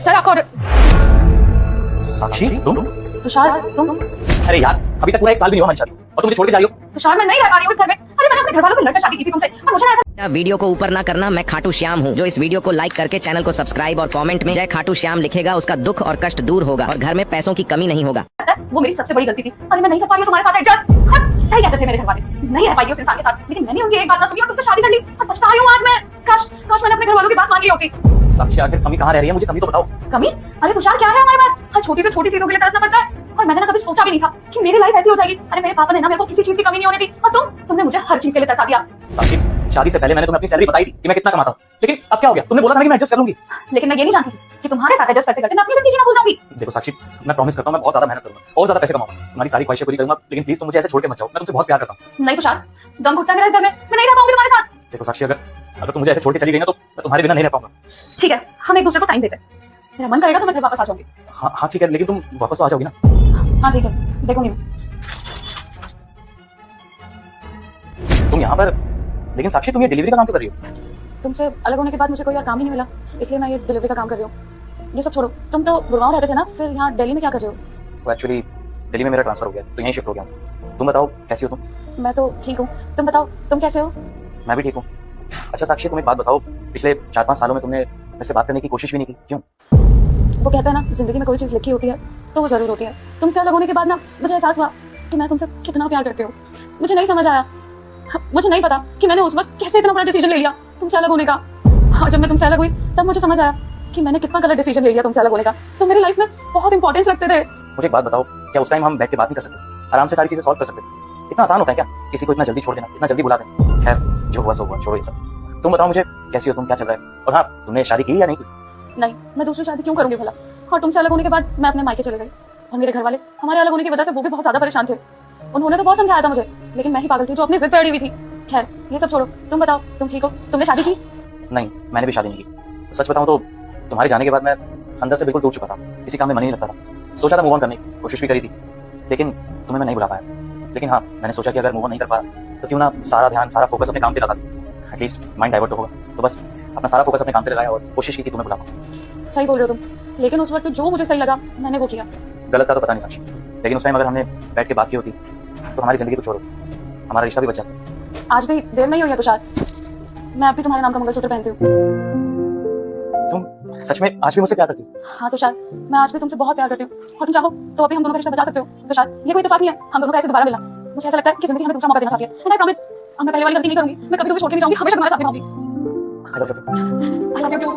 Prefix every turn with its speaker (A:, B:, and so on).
A: Sir आपको
B: साक्षी तुम?
A: तुषार तुम?
B: अरे यार अभी तक पूरा 1 साल भी नहीं हुआ हमारी शादी और तुम मुझे छोड़ के जा रही हो।
A: तुषार मैं नहीं रह पा रही हूँ इस घर में। अरे मैंने अपने घर वालों से लड़कर शादी की थी तुमसे और मुझे ऐसा
C: वीडियो को ऊपर ना करना, मैं खाटू श्याम हूँ। जो इस वीडियो को लाइक करके चैनल को सब्सक्राइब और कमेंट में जय खाटू श्याम लिखेगा, उसका दुख और कष्ट दूर होगा और घर में पैसों की कमी नहीं होगा।
A: वो मेरी सबसे बड़ी गलती थी। अरे मैं नहीं कर पाई हूँ तुम्हारे साथ एडजस्ट। नहीं कहते थे मेरे घर वाले नहीं रह पाई उस इंसान के साथ, लेकिन मैंने उनकी एक बात ना सुनी और तुमसे शादी कर ली और पछता रही हूँ आज मैं। काश मैंने अपने घर वालों की बात मान ली होती।
B: साक्षी आखिर कमी कहाँ रह रही है, मुझे कमी तो बताओ।
A: कमी? अरे तुषार क्या है हमारे पास, हर छोटी से छोटी चीजों के लिए तरसना पड़ता है और मैंने ना कभी सोचा भी नहीं था कि मेरी लाइफ ऐसी हो जाएगी। अरे मेरे पापा ने ना मेरे को किसी चीज की कमी नहीं होने दी और तुमने मुझे हर चीज के लिए तरसा दिया।
B: साक्षी शादी से पहले मैंने तुम्हें अपनी सैलरी बताई थी कि मैं कितना कमाता हूँ, लेकिन अब क्या हो गया? तुमने बोला था कि मैं एडजस्ट कर लूंगी,
A: लेकिन मैं ये नहीं जानती थी कि तुम्हारे साथ एडजस्ट करते करते मैं अपनी जिंदगी जीना भूल जाऊंगी।
B: देखो साक्षी मैं प्रॉमिस करता हूँ मैं बहुत ज्यादा मेहनत करूंगा और ज्यादा पैसे कमाऊंगा, तुम्हारी सारी ख्वाहिशें पूरी करूंगा, लेकिन प्लीज तुम मुझे ऐसे छोड़ के मत जाओ। मैं तुमसे बहुत प्यार करता हूँ।
A: नहीं तुषार, दम घुटता है मेरा इस घर में, मैं नहीं रह पाऊंगी तुम्हारे साथ।
B: देखो साक्षी अगर तुम मुझे ऐसे छोड़ के चली गई ना तो मैं तुम्हारे बिना नहीं रह पाऊंगा।
A: ठीक है, हम एक दूसरे को टाइम देते हैं। मेरा मन करेगा तो मैं घर वापस आ जाऊंगी।
B: हाँ ठीक है, लेकिन तुम वापस तो आ जाओगी ना?
A: हाँ ठीक है, देखूंगी मैं।
B: तुम यहाँ पर, लेकिन साक्षी तुम ये डिलीवरी का काम क्यों कर रही हो?
A: तुमसे अलग होने के बाद मुझे कोई और काम ही नहीं मिला, इसलिए मैं ये डिलीवरी का काम कर रही हूँ। ये सब छोड़ो, तुम तो गुड़गांव रहते थे ना, फिर यहाँ दिल्ली में क्या कर रहे हो?
B: तो एक्चुअली दिल्ली में मेरा ट्रांसफर हो गया तो यहीं शिफ्ट हो गया हूँ। तुम बताओ कैसी हो तुम?
A: मैं तो ठीक हूँ, तुम बताओ तुम कैसे हो?
B: मैं भी ठीक हूँ। अच्छा साक्षी तुम एक बात बताओ, पिछले 4-5 सालों में तुमने मेरे से बात करने की कोशिश भी नहीं की, क्यों?
A: वो कहता है ना, जिंदगी में कोई चीज लिखी होती है तो वो जरूर होती है। तुमसे अलग होने के बाद ना मुझे एहसास हुआ कि मैं तुमसे कितना प्यार करती हूँ। मुझे नहीं समझ आया, मुझे नहीं पता कि मैंने उस वक्त कैसे इतना बड़ा डिसीजन ले लिया तुमसे अलग होने का। और जब मैं तुमसे अलग हुई तब मुझे समझ आया कि मैंने कितना गलत डिसीजन ले लिया तुमसे अलग होने का। तुम मेरी लाइफ में बहुत इंपॉर्टेंस रखते थे।
B: मुझे एक बात बताओ, क्या उस टाइम हम बैठ के बात नहीं कर सकते, आराम से सारी चीजें सॉल्व कर सकते? इतना आसान होता है क्या किसी को इतना जल्दी छोड़ देना, इतना जल्दी बुला देना? खैर जो हुआ सो हुआ, छोड़ो ये सब। तुम बताओ मुझे कैसी हो तुम, क्या चल रहा है? और हाँ, तुमने शादी की या नहीं की?
A: नहीं, मैं दूसरी शादी क्यों करूंगी भला? और तुमसे अलग होने के बाद मैं अपने मायके चले गई और मेरे घर वाले हमारे अलग होने की वजह से वो भी बहुत ज्यादा परेशान थे। उन्होंने तो बहुत समझाया था मुझे, लेकिन मैं ही पागल थी जो अपनी जिद पे अड़ी हुई थी। खैर ये सब छोड़ो, तुम बताओ तुम ठीक हो? तुमने शादी की?
B: नहीं, मैंने भी शादी नहीं की। सच बताऊं तो तुम्हारे जाने के बाद मैं अंदर से बिल्कुल टूट चुका था, किसी काम में मन ही नहीं लगता था। सोचा था मूव ऑन करने की कोशिश भी करी थी, लेकिन तुम्हें मैं नहीं बुला पाया। लेकिन हाँ, मैंने सोचा कि अगर मूव ऑन नहीं कर पाया तो क्यों ना सारा ध्यान सारा फोकस अपने काम पे लगा दूं, एटलीस्ट माइंड डाइवर्ट तो होगा। तो बस अपना सारा फोकस अपने काम पे लगाया और कोशिश की कि तुम्हें बुला पाऊं।
A: सही बोल रहे हो तुम, लेकिन उस वक्त जो मुझे सही लगा मैंने वो किया।
B: गलत था तो पता नहीं साक्षी, लेकिन उस टाइम अगर हमने बैठ के बात की होती तो हमारी जिंदगी को छोड़ो, हमारा रिश्ता भी बच जाता।
A: आज भी देर नहीं हुई है तुषार, मैं अब भी तुम्हारे नाम का मंगलसूत्र पहनती हूँ।
B: तुम सच में आज भी मुझसे प्यार करती हो?
A: हाँ तुषार, मैं आज भी तुमसे बहुत प्यार करती हूँ और तुम चाहो तो अभी हम दोनों का रिश्ता बचा सकते हो। तुषार ये कोई इत्तेफाक नहीं है, हम दोनों का ऐसे दोबारा मिलना। मुझे ऐसा लगता है कि जिंदगी हमें दूसरा मौका देना चाहती है। एंड आई प्रॉमिस, अब मैं पहले वाली गलती नहीं करूंगी। मैं कभी तुम्हें छोड़ के नहीं जाऊंगी, हमेशा तुम्हारे साथ निभाऊंगी।
B: I love you.
A: I love you to.